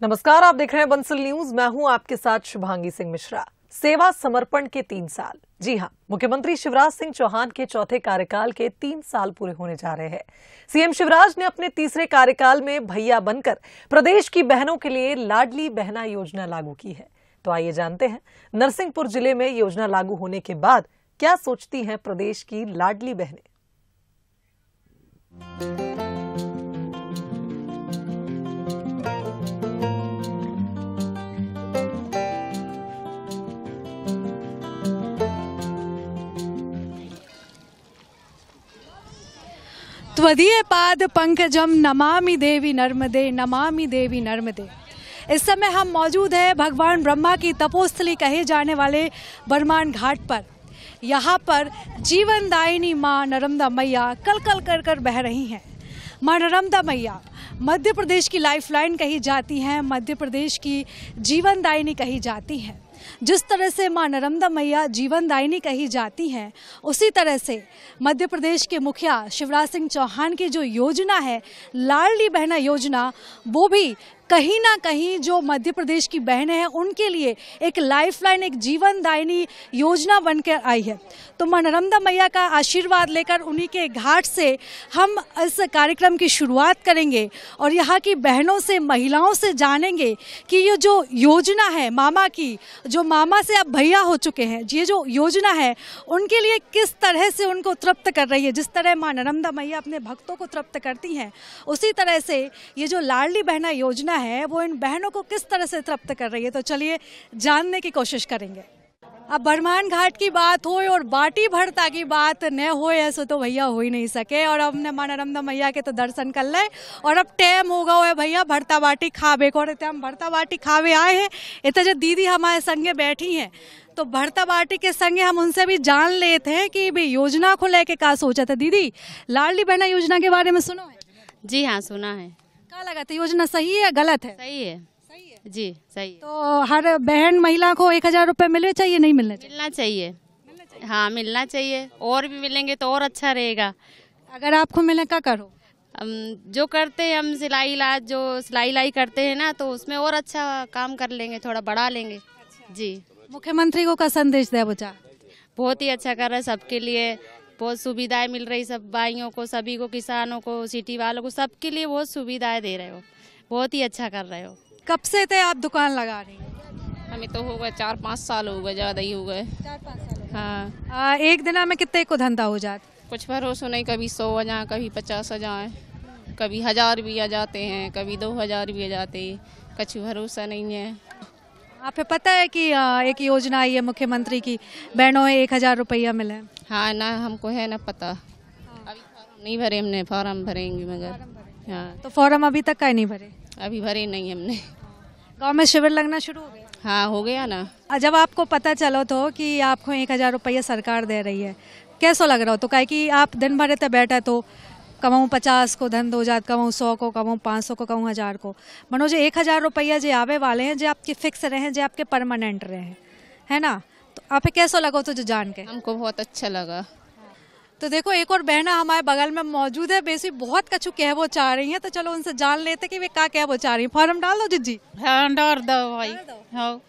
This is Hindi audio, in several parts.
नमस्कार, आप देख रहे हैं बंसल न्यूज। मैं हूं आपके साथ शुभांगी सिंह मिश्रा। सेवा समर्पण के 3 साल। जी हां, मुख्यमंत्री शिवराज सिंह चौहान के चौथे कार्यकाल के 3 साल पूरे होने जा रहे हैं। सीएम शिवराज ने अपने तीसरे कार्यकाल में भैया बनकर प्रदेश की बहनों के लिए लाडली बहना योजना लागू की है। तो आइए जानते हैं नरसिंहपुर जिले में योजना लागू होने के बाद क्या सोचती हैं प्रदेश की लाडली बहनें। त्वदीय पाद पंकजम नमामि देवी नर्मदे, नमामि देवी नर्मदे। इस समय हम मौजूद हैं भगवान ब्रह्मा की तपोस्थली कहे जाने वाले बरमान घाट पर। यहाँ पर जीवनदायिनी माँ नर्मदा मैया कल कल कर कर बह रही हैं। माँ नर्मदा मैया मध्य प्रदेश की लाइफलाइन कही जाती हैं, मध्य प्रदेश की जीवनदायिनी कही जाती हैं। जिस तरह से माँ नर्मदा मैया जीवनदायिनी कही जाती हैं, उसी तरह से मध्य प्रदेश के मुखिया शिवराज सिंह चौहान की जो योजना है लाडली बहना योजना, वो भी कहीं ना कहीं जो मध्य प्रदेश की बहनें हैं उनके लिए एक लाइफलाइन, एक जीवनदायिनी योजना बनकर आई है। तो माँ नर्मदा मैया का आशीर्वाद लेकर उन्हीं के घाट से हम इस कार्यक्रम की शुरुआत करेंगे और यहाँ की बहनों से, महिलाओं से जानेंगे कि ये जो योजना है मामा की, जो मामा से अब भैया हो चुके हैं, ये जो योजना है उनके लिए किस तरह से उनको तृप्त कर रही है। जिस तरह माँ नर्मदा मैया अपने भक्तों को तृप्त करती हैं, उसी तरह से ये जो लाडली बहना योजना है वो इन बहनों को किस तरह से तृप्त कर रही है। तो चलिए जानने की कोशिश करेंगे। अब बरमान घाट की बात हो और बाटी भरता की बात न हो, ऐसा तो भैया हो ही नहीं सके। और हमने माँ नर्मदा मैया के तो दर्शन कर ले और अब टाइम हो गया है भैया भरता बाटी खावे को। और हम भरता बाटी खावे आए हैं। इतने जो दीदी हमारे संगे बैठी हैं, तो भरता बाटी के संगे हम उनसे भी जान लेते हैं कि भाई योजना को लेके क्या सोचा था। दीदी, लाडली बहना योजना के बारे में सुनो है? जी हाँ, सुना है। क्या लगा था, योजना सही है या गलत है? सही है। सही है जी, सही है। तो हर बहन महिला को 1000 रुपए मिले चाहिए, नहीं मिलने चाहिए? मिलना चाहिए। हाँ, मिलना चाहिए। और भी मिलेंगे तो और अच्छा रहेगा। अगर आपको मिले क्या करो? हम जो करते हैं, हम सिलाई करते हैं ना, तो उसमें और अच्छा काम कर लेंगे, थोड़ा बढ़ा लेंगे। जी। मुख्यमंत्री को क्या संदेश दे बचा? बहुत ही अच्छा कर रहा है, सबके लिए बहुत सुविधाएं मिल रही, सब भाइयों को, सभी को, किसानों को, सिटी वालों को, सबके लिए बहुत सुविधाएं दे रहे हो। बहुत ही अच्छा कर रहे हो। कब से थे आप दुकान लगा रही? हमें तो हो गए 4-5 साल हो गए, ज्यादा ही हो गए। 4-5 साल। हाँ। एक दिन में कितने को धंधा हो जाता? कुछ भरोसा नहीं, कभी 100 आ जाए, कभी 50 आ जाए, कभी 1000 भी आ जाते हैं, कभी 2000 भी आ जाते हैं। कुछ भरोसा नहीं है। आपको पता है कि एक योजना आई है मुख्यमंत्री की, बहनों 1000 रुपया मिले? हाँ ना, हमको है ना पता। अभी फॉर्म नहीं भरे हमने, फॉर्म भरेंगे मगर। हाँ। तो फॉर्म अभी तक का नहीं भरे? अभी भरे नहीं हमने। गाँव में शिविर लगना शुरू हो गया? हाँ, हो गया ना। जब आपको पता चलो तो कि आपको 1000 रुपया सरकार दे रही है, कैसा लग रहा हो? तो कहे कि आप दिन भर इतने बैठे तो कमाऊँ 50 को धंध हो जात, कमाऊँ 100 को, कमाऊँ 500 को, कमाऊँ 1000 को। मनो जो 1000 रुपया जो आवे वाले हैं, जो आपके फिक्स रहे हैं, जो आपके परमानेंट रहे हैं, है ना? तो आप कैसा लगा तो जो जान के? हमको बहुत अच्छा लगा। तो देखो, एक और बहना हमारे बगल में मौजूद है, बेसी बहुत कछु कहवो चाह रही है, तो चलो उनसे जान लेते कि वे क्या कहवो चाह रही है। फॉर्म डाल दो जिज्जी। हाँ, डाल दो भाई। हाँ।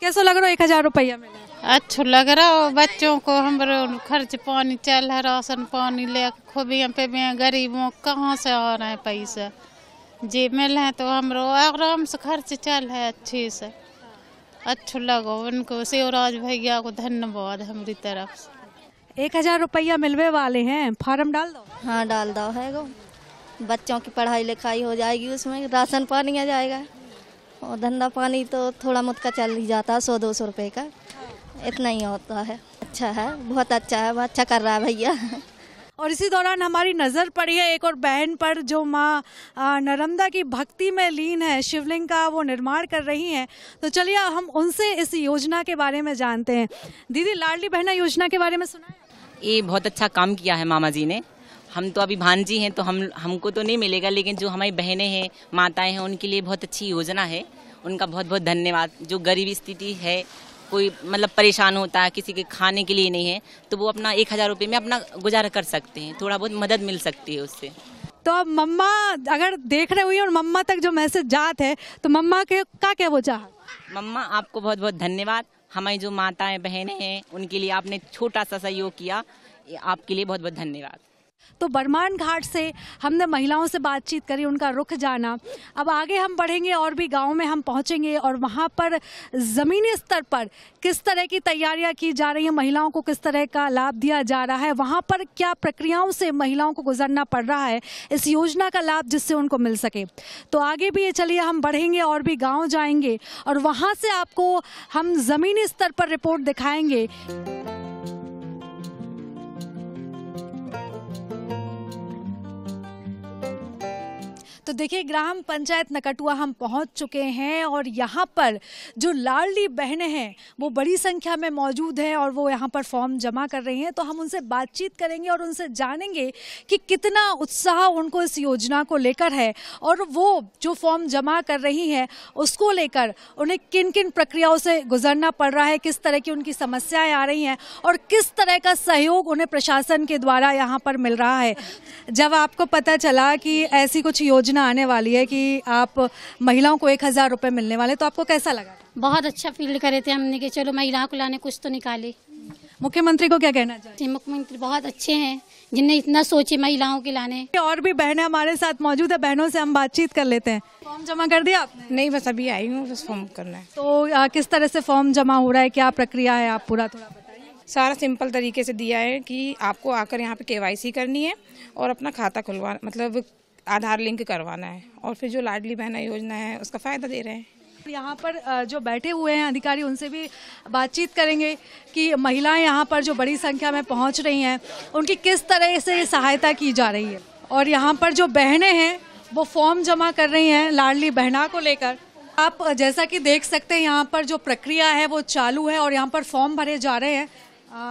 कैसा लग रहा है 1000 रुपया मिला? अच्छा लग रहा हो। बच्चों को हम खर्च पानी चल है, राशन पानी ले खुबियाँ पे भी गरीबों कहाँ से आ रहे हैं पैसा। जी मिल है तो हम आराम से खर्च चल है अच्छे से। अच्छा लगो उनको, शिवराज भैया को धन्यवाद हमारी तरफ से। 1000 रुपया मिलवे वाले हैं, फार्म डाल दो। हाँ, डाल दो है गो। बच्चों की पढ़ाई लिखाई हो जाएगी, उसमें राशन पानी आ जाएगा और धंधा पानी तो थोड़ा बहुत का चल ही जाता है, 100-200 रुपये का, इतना ही होता है। अच्छा है, बहुत अच्छा है, अच्छा कर रहा है भैया। और इसी दौरान हमारी नज़र पड़ी है एक और बहन पर, जो माँ नर्मदा की भक्ति में लीन है, शिवलिंग का वो निर्माण कर रही हैं। तो चलिए हम उनसे इस योजना के बारे में जानते हैं। दीदी, लाडली बहना योजना के बारे में सुना है? ये बहुत अच्छा काम किया है मामा जी ने। हम तो अभी भांजी हैं तो हमको तो नहीं मिलेगा, लेकिन जो हमारी बहनें हैं, माताएं हैं, उनके लिए बहुत अच्छी योजना है। उनका बहुत बहुत धन्यवाद। जो गरीब स्थिति है, कोई मतलब परेशान होता है, किसी के खाने के लिए नहीं है, तो वो अपना 1000 रुपये में अपना गुजारा कर सकते हैं, थोड़ा बहुत मदद मिल सकती है उससे। तो अब मम्मा अगर देख रहे हुई और मम्मा तक जो मैसेज जात है तो मम्मा के क्या वो चाह? मम्मा आपको बहुत बहुत धन्यवाद। हमारी जो माताएं बहनें हैं उनके लिए आपने छोटा सा सहयोग किया, आपके लिए बहुत बहुत धन्यवाद। तो बरमान घाट से हमने महिलाओं से बातचीत करी, उनका रुख जाना। अब आगे हम बढ़ेंगे और भी गाँव में हम पहुँचेंगे और वहाँ पर ज़मीनी स्तर पर किस तरह की तैयारियाँ की जा रही हैं, महिलाओं को किस तरह का लाभ दिया जा रहा है, वहाँ पर क्या प्रक्रियाओं से महिलाओं को गुजरना पड़ रहा है इस योजना का लाभ जिससे उनको मिल सके। तो आगे भी ये चलिए हम बढ़ेंगे और भी गाँव जाएंगे और वहाँ से आपको हम ज़मीनी स्तर पर रिपोर्ट दिखाएंगे। तो देखिए ग्राम पंचायत नकटुआ हम पहुंच चुके हैं और यहाँ पर जो लाडली बहनें हैं वो बड़ी संख्या में मौजूद हैं और वो यहाँ पर फॉर्म जमा कर रही हैं। तो हम उनसे बातचीत करेंगे और उनसे जानेंगे कि कितना उत्साह उनको इस योजना को लेकर है और वो जो फॉर्म जमा कर रही हैं उसको लेकर उन्हें किन किन प्रक्रियाओं से गुजरना पड़ रहा है, किस तरह की उनकी समस्याएँ आ रही हैं और किस तरह का सहयोग उन्हें प्रशासन के द्वारा यहाँ पर मिल रहा है। जब आपको पता चला कि ऐसी कुछ योजना आने वाली है कि आप महिलाओं को 1000 रुपए मिलने वाले, तो आपको कैसा लगा? बहुत अच्छा फील करे थे हमने कि चलो महिलाओं को लाने कुछ तो निकाले। मुख्यमंत्री को क्या कहना चाहिए? मुख्यमंत्री बहुत अच्छे हैं जिनने इतना सोचे महिलाओं के लाने। और भी बहनें हमारे साथ मौजूद है, बहनों से हम बातचीत कर लेते हैं। फॉर्म जमा कर दिया आपने? नहीं, बस अभी आई हूँ, बस फॉर्म करना है। तो किस तरह से फॉर्म जमा हो रहा है, क्या प्रक्रिया है, आप पूरा थोड़ा बताइए। सारा सिंपल तरीके से दिया है कि आपको आकर यहाँ पे KYC करनी है और अपना खाता खुलवाना, मतलब आधार लिंक करवाना है और फिर जो लाडली बहना योजना है उसका फायदा दे रहे हैं। यहाँ पर जो बैठे हुए हैं अधिकारी उनसे भी बातचीत करेंगे कि महिलाएं यहाँ पर जो बड़ी संख्या में पहुँच रही हैं उनकी किस तरह से सहायता की जा रही है। और यहाँ पर जो बहनें हैं वो फॉर्म जमा कर रही हैं लाडली बहना को लेकर। आप जैसा कि देख सकते हैं यहाँ पर जो प्रक्रिया है वो चालू है और यहाँ पर फॉर्म भरे जा रहे हैं।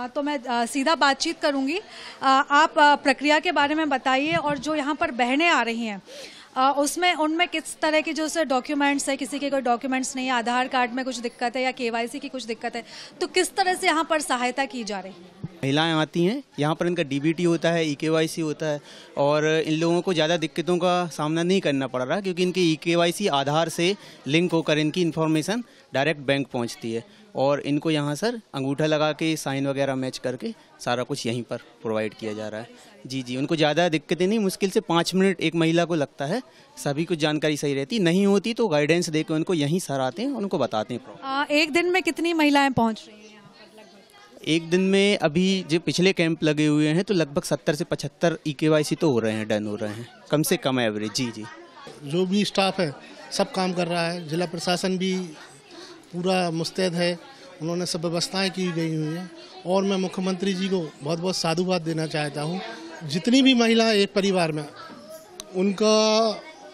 तो मैं सीधा बातचीत करूंगी। आप प्रक्रिया के बारे में बताइए और जो यहाँ पर बहनें आ रही हैं उसमें उनमें किस तरह के जो से डॉक्यूमेंट्स है, किसी के कोई डॉक्यूमेंट्स नहीं है, आधार कार्ड में कुछ दिक्कत है या KYC की कुछ दिक्कत है, तो किस तरह से यहाँ पर सहायता की जा रही है? महिलाएं आती हैं यहाँ पर, इनका DBT होता है, EKYC होता है और इन लोगों को ज़्यादा दिक्कतों का सामना नहीं करना पड़ रहा क्योंकि इनकी EKYC आधार से लिंक होकर इनकी इन्फॉर्मेशन डायरेक्ट बैंक पहुँचती है और इनको यहाँ सर अंगूठा लगा के साइन वगैरह मैच करके सारा कुछ यहीं पर प्रोवाइड किया जा रहा है। जी, उनको ज़्यादा दिक्कतें नहीं, मुश्किल से 5 मिनट एक महिला को लगता है, सभी कुछ जानकारी सही रहती, नहीं होती तो गाइडेंस देकर उनको यहीं सर आते हैं, उनको बताते हैं। एक दिन में कितनी महिलाएं पहुँच रही हैं? एक दिन में अभी जो पिछले कैंप लगे हुए हैं तो लगभग 70 से 75 EKYC तो हो रहे हैं, डन हो रहे हैं, कम से कम एवरेज। जी जो भी स्टाफ है सब काम कर रहा है, जिला प्रशासन भी पूरा मुस्तैद है, उन्होंने सब व्यवस्थाएं की गई हुई हैं और मैं मुख्यमंत्री जी को बहुत बहुत साधुवाद देना चाहता हूं। जितनी भी महिला एक परिवार में उनका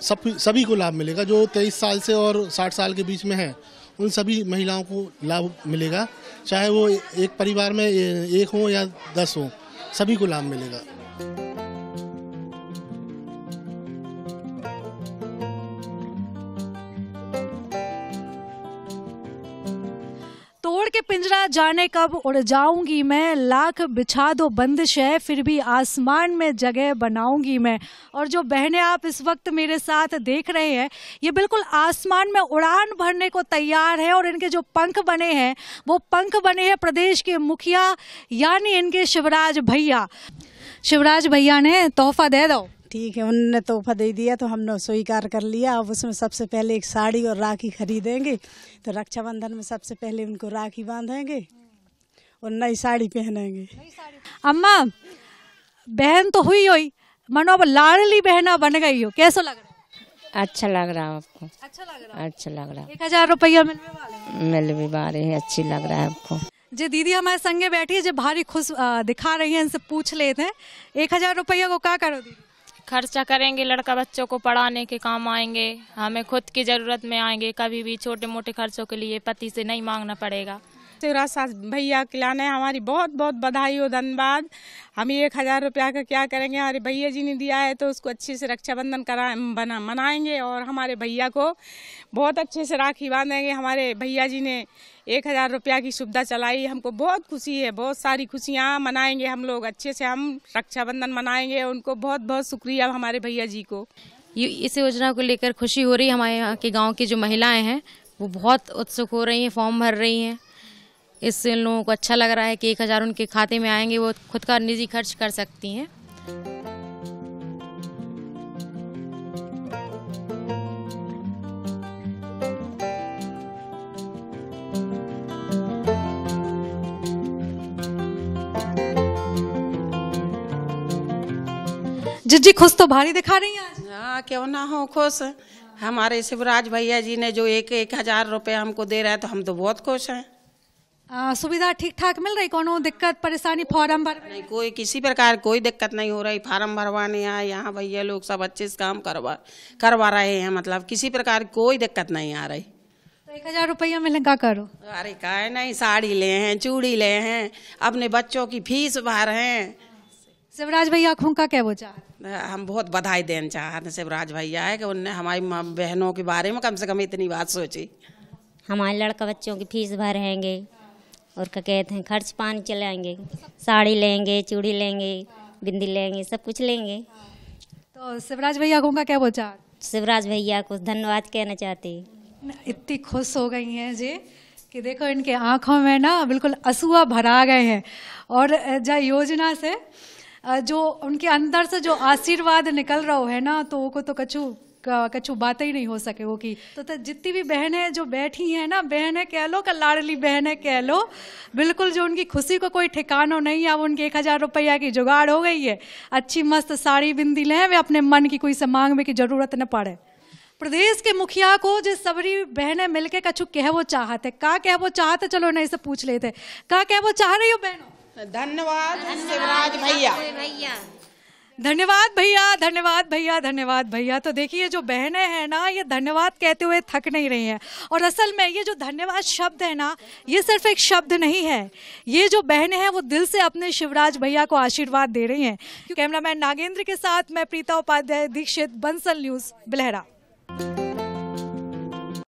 सभी को लाभ मिलेगा, जो 23 साल से और 60 साल के बीच में है उन सभी महिलाओं को लाभ मिलेगा, चाहे वो एक परिवार में 1 हो या 10 हो, सभी को लाभ मिलेगा। तोड़ के पिंजरा जाने कब उड़ जाऊंगी मैं, लाख बिछा दो बंदिश है फिर भी आसमान में जगह बनाऊंगी मैं। और जो बहनें आप इस वक्त मेरे साथ देख रहे हैं ये बिल्कुल आसमान में उड़ान भरने को तैयार है और इनके जो पंख बने हैं वो पंख बने हैं प्रदेश के मुखिया यानी इनके शिवराज भैया। शिवराज भैया ने तोहफा दे दो। ठीक है, उन्होंने तोहफा दे दिया तो हमने स्वीकार कर लिया। अब उसमें सबसे पहले एक साड़ी और राखी खरीदेंगे, तो रक्षाबंधन में सबसे पहले उनको राखी बांधेंगे और नई साड़ी पहनेंगे। अम्मा बहन तो हुई मनो अब लाडली बहना बन गई हो, कैसा लग रहा है? अच्छा लग रहा है आपको? अच्छा लग रहा है। अच्छा लग रहा है। 1000 रुपया मिलने वाले? मिल भी बारे हैं, अच्छी लग रहा है आपको? जी दीदी हमारे संगे बैठी है, जो भारी खुश दिखा रही है, इनसे पूछ लेते हैं 1000 रुपया को क्या करो दीदी? खर्चा करेंगे, लड़का बच्चों को पढ़ाने के काम आएंगे, हमें खुद की ज़रूरत में आएंगे, कभी भी छोटे मोटे खर्चों के लिए पति से नहीं मांगना पड़ेगा, शिवराज भैया खिलाने हमारी बहुत बहुत बधाई हो, धन्यवाद। हम 1000 रुपया का क्या करेंगे, हमारे भैया जी ने दिया है तो उसको अच्छे से रक्षाबंधन मनाएंगे और हमारे भैया को बहुत अच्छे से राखी बांधेंगे। हमारे भैया जी ने 1000 रुपया की सुविधा चलाई, हमको बहुत खुशी है, बहुत सारी खुशियाँ मनाएंगे हम लोग, अच्छे से हम रक्षाबंधन मनाएंगे। उनको बहुत बहुत शुक्रिया हमारे भैया जी को। इस योजना को लेकर खुशी हो रही है। हमारे यहाँ के गांव की जो महिलाएं हैं वो बहुत उत्सुक हो रही हैं, फॉर्म भर रही हैं। इससे लोगों को अच्छा लग रहा है कि 1000 उनके खाते में आएंगे, वो खुद का निजी खर्च कर सकती हैं। जिज्जी खुश तो भारी दिखा रही हैं आज। हाँ, क्यों ना हो खुश। हमारे शिवराज भैया जी ने जो 1000 रुपये हमको दे रहे हैं तो हम तो बहुत खुश हैं। सुविधा ठीक ठाक मिल रही, कोनो दिक्कत परेशानी फॉर्म भर नहीं, कोई किसी प्रकार कोई दिक्कत नहीं हो रही। फार्म भरवाने आए यहाँ भैया लोग सब अच्छे से काम करवा रहे हैं, मतलब किसी प्रकार कोई दिक्कत नहीं आ रही। तो 1000 रुपया में क्या करो? अरे काय नहीं, साड़ी ले हैं, चूड़ी ले हैं, अपने बच्चों की फीस भर हैं। शिवराज भैया का क्या वो चाहते? हम बहुत बधाई देना चाहते हैं शिवराज भैया है कि उनने हमारी बहनों के बारे में कम से कम इतनी बात सोची। हमारे लड़का बच्चों की फीस भरेंगे और क्या कहते हैं खर्च पानी चलाएंगे, साड़ी लेंगे, चूड़ी लेंगे, बिंदी लेंगे, सब कुछ लेंगे। तो शिवराज भैया का क्या वो चाहते? शिवराज भैया को धन्यवाद कहना चाहते। इतनी खुश हो गई हैं जी कि देखो इनके आंखों में ना बिल्कुल आंसू भरा गए हैं। और जो योजना से जो उनके अंदर से जो आशीर्वाद निकल रहा है ना, तो वो तो कछु बातें ही नहीं हो सके वो की। तो जितनी भी बहनें जो बैठी हैं ना, बहनें कह लो का लाडली बहनें कह लो, बिल्कुल जो उनकी खुशी को कोई ठिकाना नहीं है। अब उनके 1000 रुपया की जुगाड़ हो गई है, अच्छी मस्त साड़ी बिंदी लें, वे अपने मन की कोई से मांगने की जरूरत न पड़े। प्रदेश के मुखिया को जो सबरी बहनें मिलके कछु कह वो चाहते, का कह वो चाहते, चलो नहीं से पूछ लेते, का कह वो चाह रही हो बहनों? धन्यवाद शिवराज भैया। धन्यवाद भैया, धन्यवाद भैया, धन्यवाद भैया। तो देखिए जो बहनें हैं ना, ये धन्यवाद कहते हुए थक नहीं रही हैं। और असल में ये जो धन्यवाद शब्द है ना, ये सिर्फ एक शब्द नहीं है, ये जो बहनें हैं वो दिल से अपने शिवराज भैया को आशीर्वाद दे रही हैं। कैमरामैन नागेंद्र के साथ मैं प्रीता उपाध्याय, दीक्षित, बंसल न्यूज़, बिलहरा।